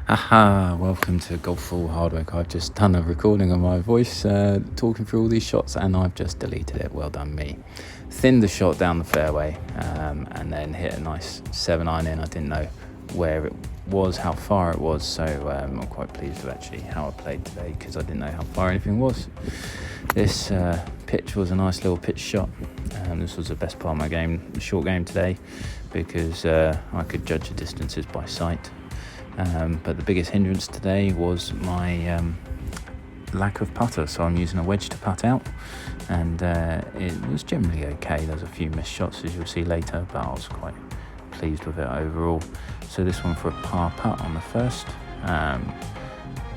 Haha, welcome to Golf for Harderwijk. I've just done a recording of my voice talking through all these shots and I've just deleted it. Well done me. Thinned the shot down the fairway and then hit a nice 7-iron in. I didn't know where it was, how far it was, so I'm quite pleased with actually how I played today because I didn't know how far anything was. This pitch was a nice little pitch shot. This was the best part of my game, the short game today, because I could judge the distances by sight. But the biggest hindrance today was my lack of putter, so I'm using a wedge to putt out, and it was generally okay. There's a few missed shots as you'll see later, but I was quite pleased with it overall. So this one for a par putt on the first,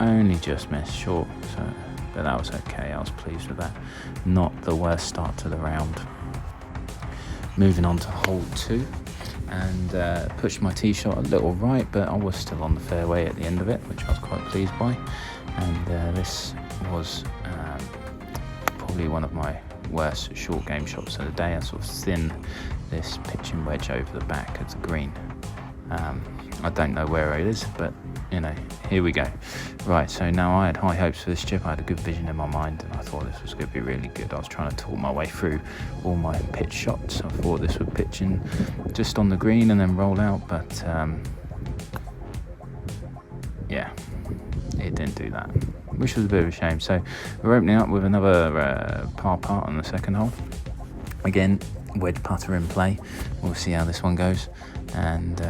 only just missed short, but that was okay. I was pleased with that. Not the worst start to the round. Moving on to hole 2. And pushed my tee shot a little right, but I was still on the fairway at the end of it, which I was quite pleased by. And this was probably one of my worst short game shots of the day. I sort of thinned this pitching wedge over the back of the green. I don't know where it is, but you know, here we go. Right, so now I had high hopes for this chip. I had a good vision in my mind and I thought this was going to be really good. I was trying to talk my way through all my pitch shots. I thought this would pitch in just on the green and then roll out, but yeah, it didn't do that, which was a bit of a shame. So we're opening up with another par putt on the second hole. Again, wedge putter in play. We'll see how this one goes. And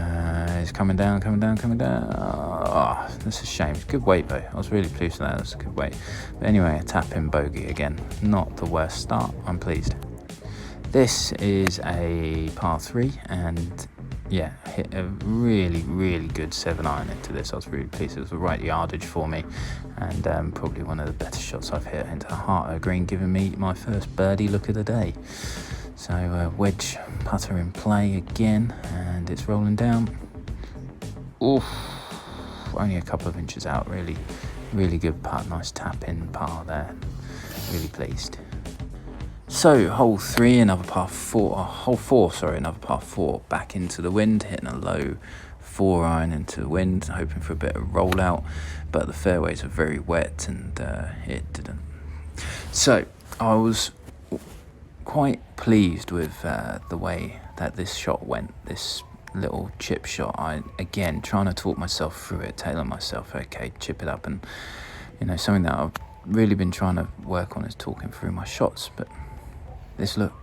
it's coming down. Oh, that's a shame. It's good weight though. I was really pleased with that. That's a good weight. But anyway, a tap in bogey again. Not the worst start. I'm pleased. This is a par 3, and yeah, hit a really good 7-iron into this. I was really pleased. It was the right yardage for me, and probably one of the better shots I've hit into the heart of the green, giving me my first birdie look of the day. So wedge putter in play again, and it's rolling down. Oof, only a couple of inches out. Really good putt. Nice tap in par there. Really pleased. So hole 3, another par 4. Hole 4, sorry, another par 4. Back into the wind, hitting a low 4-iron into the wind, hoping for a bit of rollout, but the fairways are very wet and it didn't. So I was quite pleased with the way that this shot went, this little chip shot. I, again, trying to talk myself through it, telling myself, okay, chip it up, and you know, something that I've really been trying to work on is talking through my shots, but this looked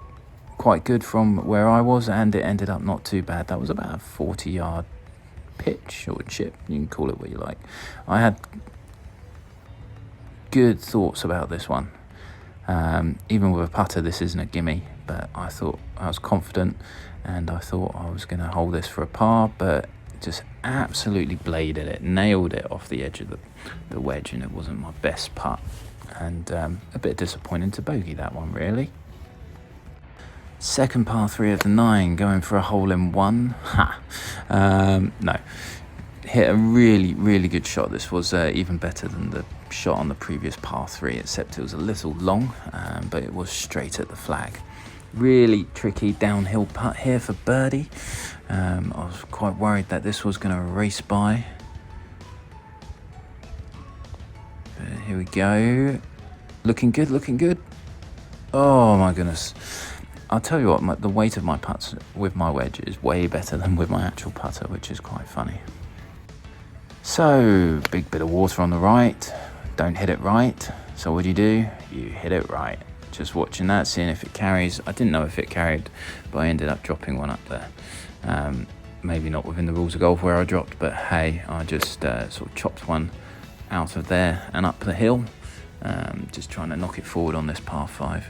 quite good from where I was, and it ended up not too bad. That was about a 40-yard pitch or chip, you can call it what you like. I had good thoughts about this one. Even with a putter, this isn't a gimme, but I thought I was confident and I thought I was going to hold this for a par, but just absolutely bladed it, nailed it off the edge of the wedge, and it wasn't my best putt, and a bit disappointing to bogey that one, really. Second par 3 of the 9, going for a hole in 1. No, hit a really good shot. This was even better than the shot on the previous par 3, except it was a little long, but it was straight at the flag. Really tricky downhill putt here for birdie. I was quite worried that this was going to race by. But here we go. Looking good. Oh my goodness. I'll tell you what, the weight of my putts with my wedge is way better than with my actual putter, which is quite funny. So, big bit of water on the right. Don't hit it right. So what do? You hit it right. Just watching that, seeing if it carries. I didn't know if it carried, but I ended up dropping one up there. Maybe not within the rules of golf where I dropped, but hey, I just sort of chopped one out of there and up the hill. Just trying to knock it forward on this par 5.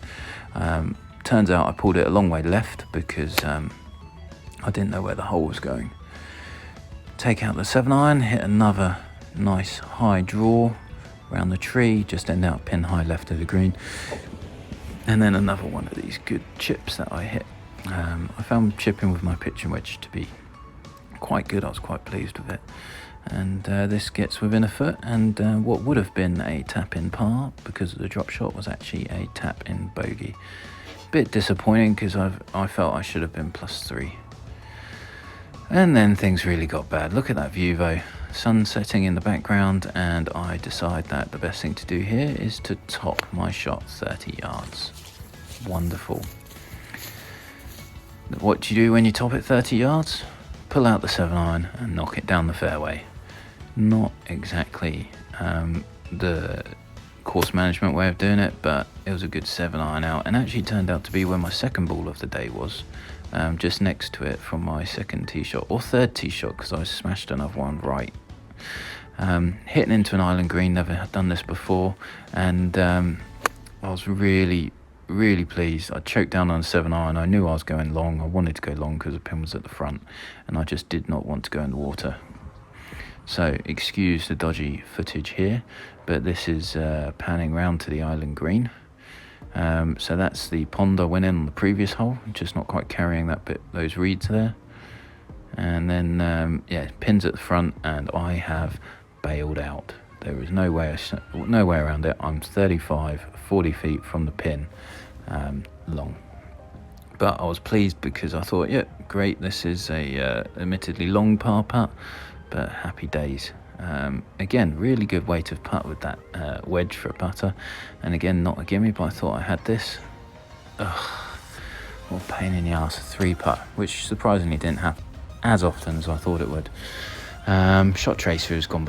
Turns out I pulled it a long way left because I didn't know where the hole was going. Take out the 7-iron, hit another nice high draw around the tree, just end out pin high left of the green, and then another one of these good chips that I hit. I found chipping with my pitching wedge to be quite good. I was quite pleased with it, and this gets within a foot, and what would have been a tap in par because of the drop shot was actually a tap in bogey. Bit disappointing because I felt I should have been +3. And then things really got bad. Look at that view though. sun setting in the background, and I decide that the best thing to do here is to top my shot 30 yards. Wonderful. What do you do when you top it 30 yards? Pull out the 7-iron and knock it down the fairway. Not exactly the course management way of doing it, but it was a good 7-iron out, and actually turned out to be where my second ball of the day was, just next to it from my second tee shot, or third tee shot, because I smashed another one right. Hitting into an island green, never had done this before, and I was really pleased. I choked down on a 7-iron. I knew I was going long. I wanted to go long because the pin was at the front, and I just did not want to go in the water. So excuse the dodgy footage here, but this is panning round to the island green. So that's the pond I went in on the previous hole, just not quite carrying those reeds there. And then pins at the front, and I have bailed out. There is no way around it. I'm 40 feet from the pin, long. But I was pleased because I thought, yeah, great, this is a admittedly long par putt, but happy days. Again, really good way to putt with that wedge for a putter, and again, not a gimme, but I thought I had this. What a pain in the ass, 3-putt, which surprisingly didn't happen as often as I thought it would. Shot tracer has gone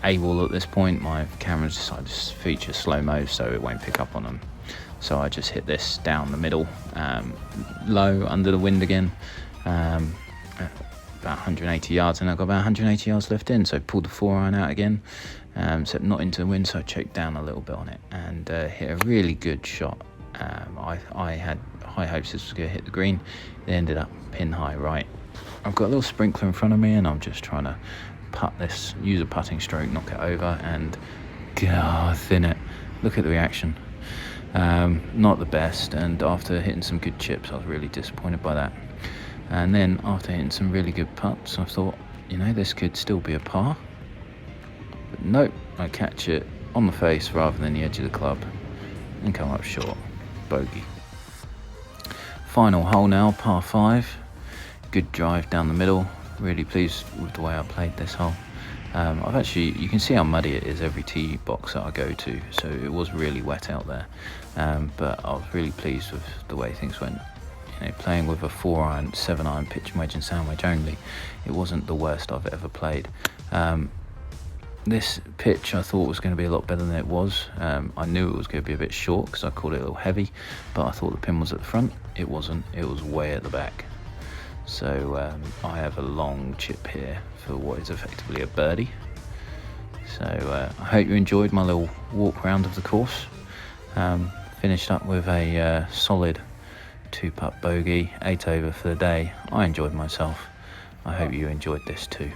AWOL at this point. My camera's decided to feature slow-mo, so it won't pick up on them. So I just hit this down the middle, low under the wind again, about 180 yards, and I've got about 180 yards left in, so pulled the 4-iron out again, except not into the wind, so I choked down a little bit on it, and hit a really good shot. I had high hopes this was going to hit the green. It ended up pin high right. I've got a little sprinkler in front of me, and I'm just trying to putt this, use a putting stroke, knock it over, and thin it. Look at the reaction. Not the best, and after hitting some good chips, I was really disappointed by that. And then after hitting some really good putts, I thought, this could still be a par. But nope, I catch it on the face rather than the edge of the club and come up short. Bogey. Final hole now, par 5. Good drive down the middle. Really pleased with the way I played this hole. You can see how muddy it is every tee box that I go to, so it was really wet out there. But I was really pleased with the way things went. Playing with a 4-iron, 7-iron pitch wedge and sand wedge only, it wasn't the worst I've ever played. This pitch I thought was going to be a lot better than it was. I knew it was going to be a bit short because I called it a little heavy, but I thought the pin was at the front. It wasn't, it was way at the back. So I have a long chip here for what is effectively a birdie. So I hope you enjoyed my little walk round of the course. Finished up with a solid 2-putt bogey, 8 over for the day. I enjoyed myself. I hope you enjoyed this too.